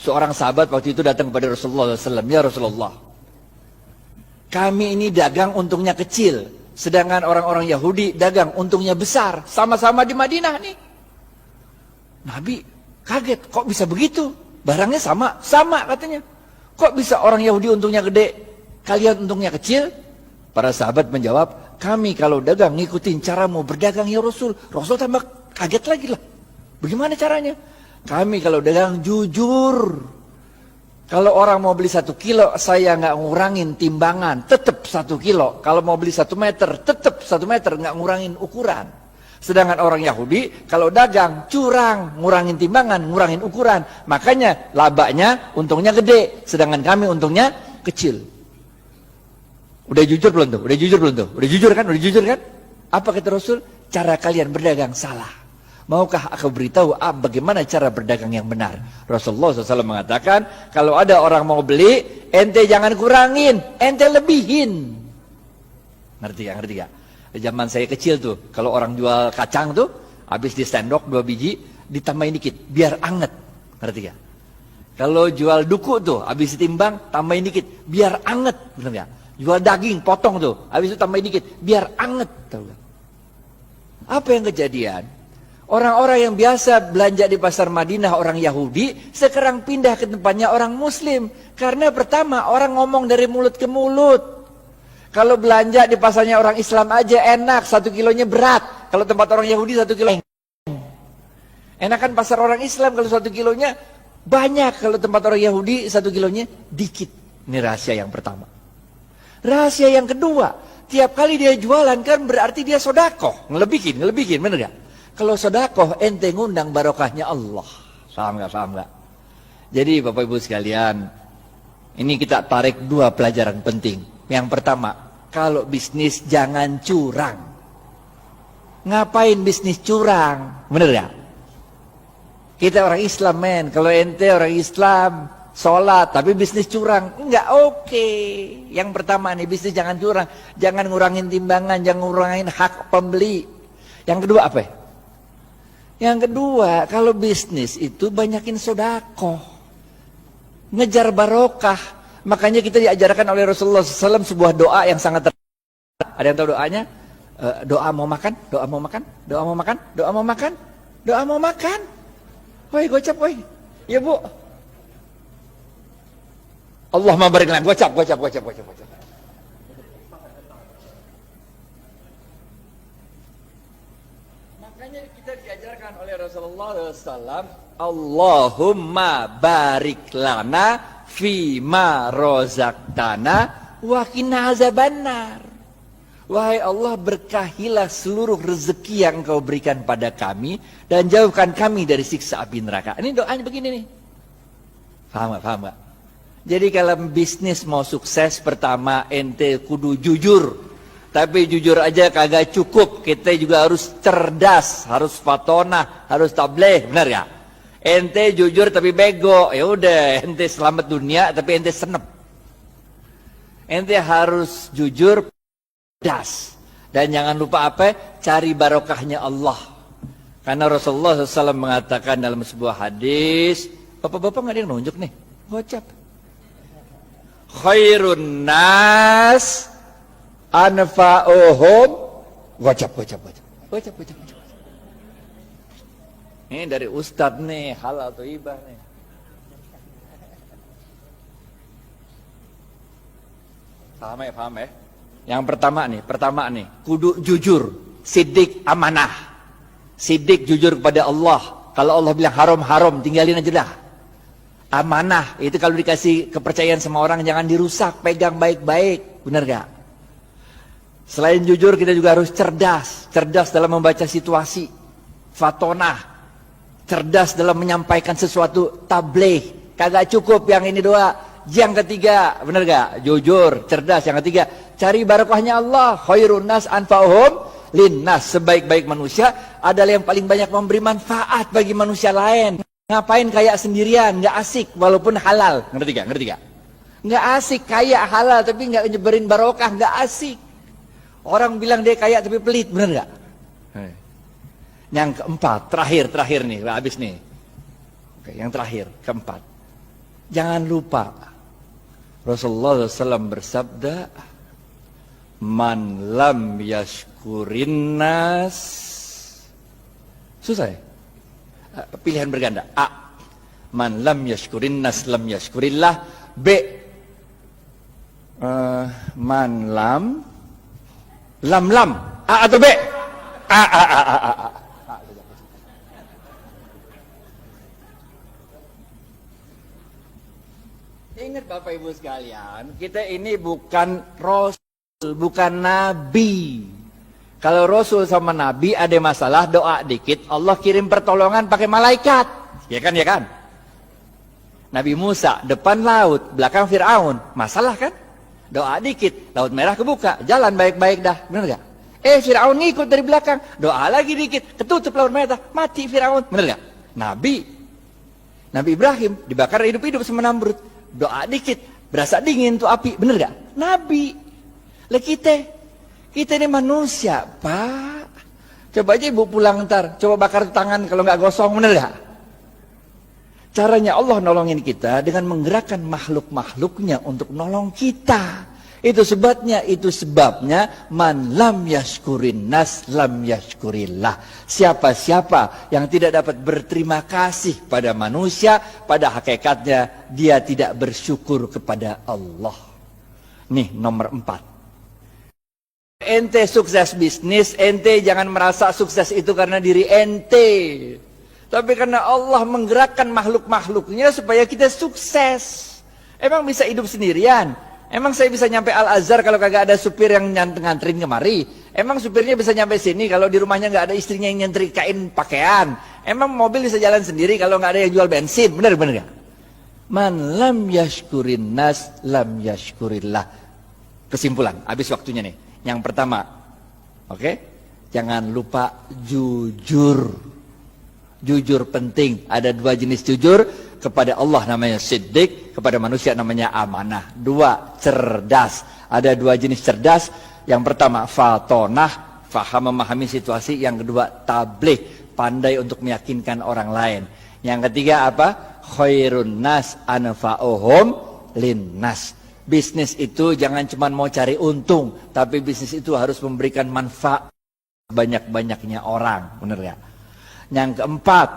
Seorang sahabat waktu itu datang kepada Rasulullah SAW. Ya Rasulullah, kami ini dagang untungnya kecil, sedangkan orang-orang Yahudi dagang untungnya besar. Sama-sama di Madinah nih. Nabi kaget, kok bisa begitu? Barangnya sama, sama katanya. Kok bisa orang Yahudi untungnya gede, kalian untungnya kecil? Para sahabat menjawab, kami kalau dagang ngikutin caramu berdagang ya Rasul. Rasul tambah kaget lagi lah. Bagaimana caranya? Kami kalau dagang jujur. Kalau orang mau beli 1 kilo, saya nggak ngurangin timbangan, tetap 1 kilo. Kalau mau beli 1 meter, tetap 1 meter, nggak ngurangin ukuran. Sedangkan orang Yahudi, kalau dagang, curang, ngurangin timbangan, ngurangin ukuran. Makanya labanya, untungnya gede. Sedangkan kami untungnya kecil. Udah jujur belum tuh? Udah jujur belum tuh? Udah jujur kan? Udah jujur kan? Apa kata Rasul? Cara kalian berdagang salah. Maukah aku beritahu bagaimana cara berdagang yang benar? Rasulullah SAW mengatakan, kalau ada orang mau beli, ente jangan kurangin, ente lebihin. Ngerti gak? Ngerti gak? Zaman saya kecil tuh, kalau orang jual kacang tuh, habis di sendok 2 biji, ditambahin dikit, biar anget. Ngerti gak? Kalau jual duku tuh, habis ditimbang, tambahin dikit, biar anget. Bener gak? Jual daging, potong tuh, habis itu tambahin dikit, biar anget. Tahu gak? Apa yang kejadian? Orang-orang yang biasa belanja di pasar Madinah, orang Yahudi, sekarang pindah ke tempatnya orang Muslim. Karena pertama, orang ngomong dari mulut ke mulut. Kalau belanja di pasarnya orang Islam aja enak, 1 kilonya berat. Kalau tempat orang Yahudi 1 kilo. Enakan pasar orang Islam kalau 1 kilonya banyak. Kalau tempat orang Yahudi 1 kilonya dikit. Ini rahasia yang pertama. Rahasia yang kedua, tiap kali dia jualan kan berarti dia sodakoh. Ngelebihin, bener gak? Kalau sodakoh ente ngundang barokahnya Allah. Paham gak? Paham gak? Jadi Bapak Ibu sekalian, ini kita tarik 2 pelajaran penting. Yang pertama, kalau bisnis jangan curang. Ngapain bisnis curang? Bener gak? Kita orang Islam men. Kalau ente orang Islam, sholat tapi bisnis curang, enggak oke. Yang pertama nih, bisnis jangan curang. Jangan ngurangin timbangan, jangan ngurangin hak pembeli. Yang kedua apa ya? Yang kedua, kalau bisnis itu banyakin sodakoh, ngejar barokah. Makanya kita diajarkan oleh Rasulullah SAW sebuah doa yang sangat ada yang tahu doanya? Doa mau makan, doa mau makan, doa mau makan, doa mau makan, doa mau makan. Woi gocap woi, ya bu. Allahumma barik lana, gocap. Makanya kita diajarkan oleh Rasulullah SAW, Allahumma barik lana fima rozaqtana wa qina azabannar. Wahai Allah, berkahilah seluruh rezeki yang Engkau berikan pada kami dan jauhkan kami dari siksa api neraka. Ini doanya begini nih. Paham gak? Jadi kalau bisnis mau sukses, pertama ente kudu jujur. Tapi jujur aja kagak cukup, kita juga harus cerdas, harus fatonah, harus tabligh, benar ya? Ente jujur tapi bego, ya udah ente selamat dunia tapi ente senep. Ente harus jujur, cerdas, dan jangan lupa apa? Cari barokahnya Allah. Karena Rasulullah SAW mengatakan dalam sebuah hadis, bapak-bapak nggak ada yang nunjuk nih, gocap. Khairun nas anfa'uhum, gocap. Ini dari Ustadz nih, halal atau ibah nih. Paham ya? Yang pertama nih, kudu jujur, sidik amanah. Sidik jujur kepada Allah. Kalau Allah bilang haram, tinggalin aja dah. Amanah, itu kalau dikasih kepercayaan sama orang jangan dirusak, pegang baik-baik, benar gak? Selain jujur kita juga harus cerdas dalam membaca situasi, fatonah, cerdas dalam menyampaikan sesuatu, tabligh. Kagak cukup yang ini doa. Yang ketiga, benar gak? Jujur, cerdas. Yang ketiga, cari barokahnya Allah. Khairun nas anfa'uhum linnas. Sebaik-baik manusia adalah yang paling banyak memberi manfaat bagi manusia lain. Ngapain kaya sendirian, nggak asik walaupun halal. Ngerti gak? Nggak asik kaya halal tapi nggak nyebarin barokah, nggak asik. Orang bilang dia kaya tapi pelit, bener gak? Yang keempat, terakhir nih, habis nih. Oke, yang terakhir, keempat. Jangan lupa Rasulullah SAW bersabda, man lam yashkurin nas. Susah ya? Pilihan berganda. A, man lam yashkurin nas lam yashkurillah. B, man lam A atau B? A. Ingat Bapak Ibu sekalian, kita ini bukan Rasul, bukan Nabi. Kalau Rasul sama Nabi ada masalah, doa dikit, Allah kirim pertolongan pakai malaikat. Ya kan, ya kan? Nabi Musa, depan laut, belakang Fir'aun. Masalah kan? Doa dikit, laut merah kebuka, jalan baik-baik dah. Bener gak? Fir'aun ngikut dari belakang, doa lagi dikit, ketutup laut merah, mati Fir'aun. Bener gak? Nabi Ibrahim dibakar hidup-hidup sama Namrud. Doa dikit, berasa dingin tuh api. Bener gak? Nabi. Lah kita ini manusia, Pak. Coba aja ibu pulang ntar, coba bakar tangan kalau nggak gosong, bener gak? Caranya Allah nolongin kita dengan menggerakkan makhluk-makhluknya untuk nolong kita. Itu sebabnya man lam yashkurin nas lam yashkurillah. Siapa-siapa yang tidak dapat berterima kasih pada manusia, pada hakikatnya dia tidak bersyukur kepada Allah. Nih nomor 4. Ente sukses bisnis, ente jangan merasa sukses itu karena diri ente, tapi karena Allah menggerakkan makhluk-makhluknya supaya kita sukses. Emang bisa hidup sendirian? Emang saya bisa nyampe Al-Azhar kalau kagak ada supir yang nganterin kemari? Emang supirnya bisa nyampe sini kalau di rumahnya nggak ada istrinya yang nyetrikain pakaian? Emang mobil bisa jalan sendiri kalau nggak ada yang jual bensin? Bener gak? Man lam yashkurin nas lam yashkurillah. Kesimpulan, habis waktunya nih. Yang pertama, oke? Jangan lupa jujur. Jujur penting. Ada 2 jenis jujur. Kepada Allah namanya siddiq, kepada manusia namanya amanah. 2, cerdas. Ada 2 jenis cerdas. Yang pertama, fatonah, faham memahami situasi. Yang kedua, tabligh, pandai untuk meyakinkan orang lain. Yang ketiga apa? Khairun nas anfa'uhum linnas. Bisnis itu jangan cuma mau cari untung, tapi bisnis itu harus memberikan manfaat banyak-banyaknya orang. Bener ya? Yang keempat,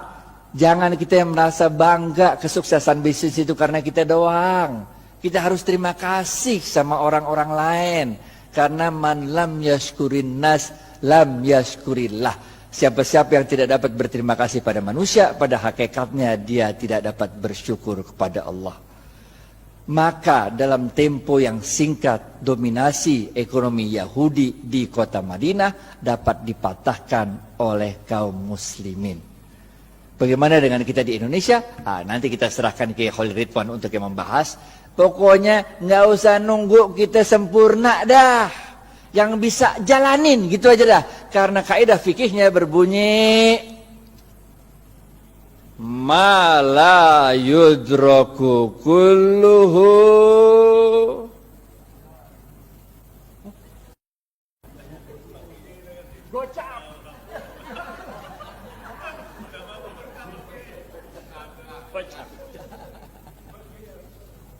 jangan kita yang merasa bangga kesuksesan bisnis itu karena kita doang. Kita harus terima kasih sama orang-orang lain. Karena man lam yashkurin nas lam yashkurillah. Siapa-siapa yang tidak dapat berterima kasih pada manusia, pada hakikatnya dia tidak dapat bersyukur kepada Allah. Maka dalam tempo yang singkat, dominasi ekonomi Yahudi di kota Madinah dapat dipatahkan oleh kaum muslimin. Bagaimana dengan kita di Indonesia? Nanti kita serahkan ke Khalil Ridwan untuk yang membahas. Pokoknya nggak usah nunggu kita sempurna dah. Yang bisa jalanin gitu aja dah. Karena kaidah fikihnya berbunyi, ma la yudraku kulluhu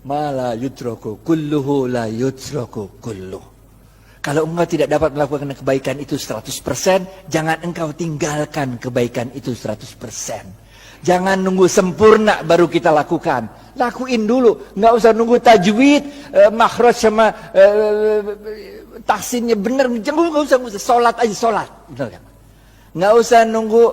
ma la yudraku kulluhu la yudraku kulluh. Kalau engkau tidak dapat melakukan kebaikan itu 100%, jangan engkau tinggalkan kebaikan itu 100%. Jangan nunggu sempurna baru kita lakukan. Lakuin dulu. Nggak usah nunggu tajwid, makhraj sama tahsinnya benar. Nggak usah. Sholat aja sholat. Nggak usah nunggu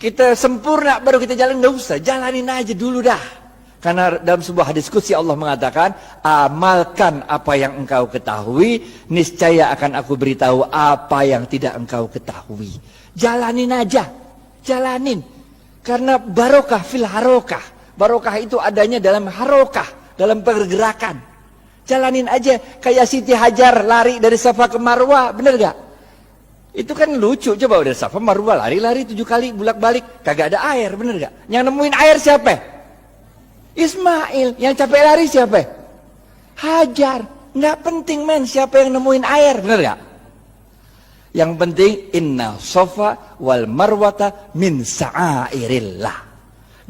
kita sempurna baru kita jalan. Nggak usah. Jalanin aja dulu dah. Karena dalam sebuah hadis qudsi Allah mengatakan, amalkan apa yang engkau ketahui, niscaya akan aku beritahu apa yang tidak engkau ketahui. Jalanin aja. Jalanin. Karena barokah fil harokah. Barokah itu adanya dalam harokah, dalam pergerakan. Jalanin aja kayak Siti Hajar lari dari Safa ke Marwah, bener gak? Itu kan lucu, coba udah Safa Marwah lari-lari 7 kali bolak-balik, kagak ada air, bener gak? Yang nemuin air siapa? Ismail. Yang capek lari siapa? Hajar. Nggak penting men siapa yang nemuin air, bener gak? Yang penting inna sofa wal marwata min sa'airillah.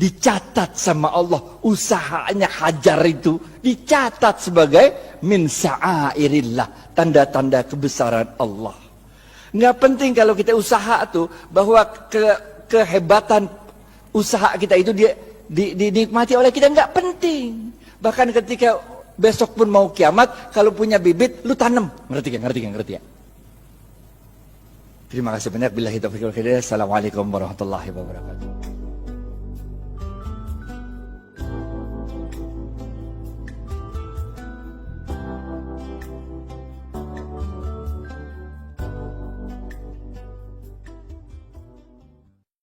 dicatat sama Allah. Usahanya hajar itu dicatat sebagai min sya'airillah, tanda-tanda kebesaran Allah. Nggak penting kalau kita usaha tuh, bahwa kehebatan usaha kita itu dinikmati oleh kita, nggak penting. Bahkan ketika besok pun mau kiamat, kalau punya bibit lu tanam. Ngerti ya? Terima kasih banyak. Billahi taufiq wal hidayah. Assalamualaikum warahmatullahi wabarakatuh.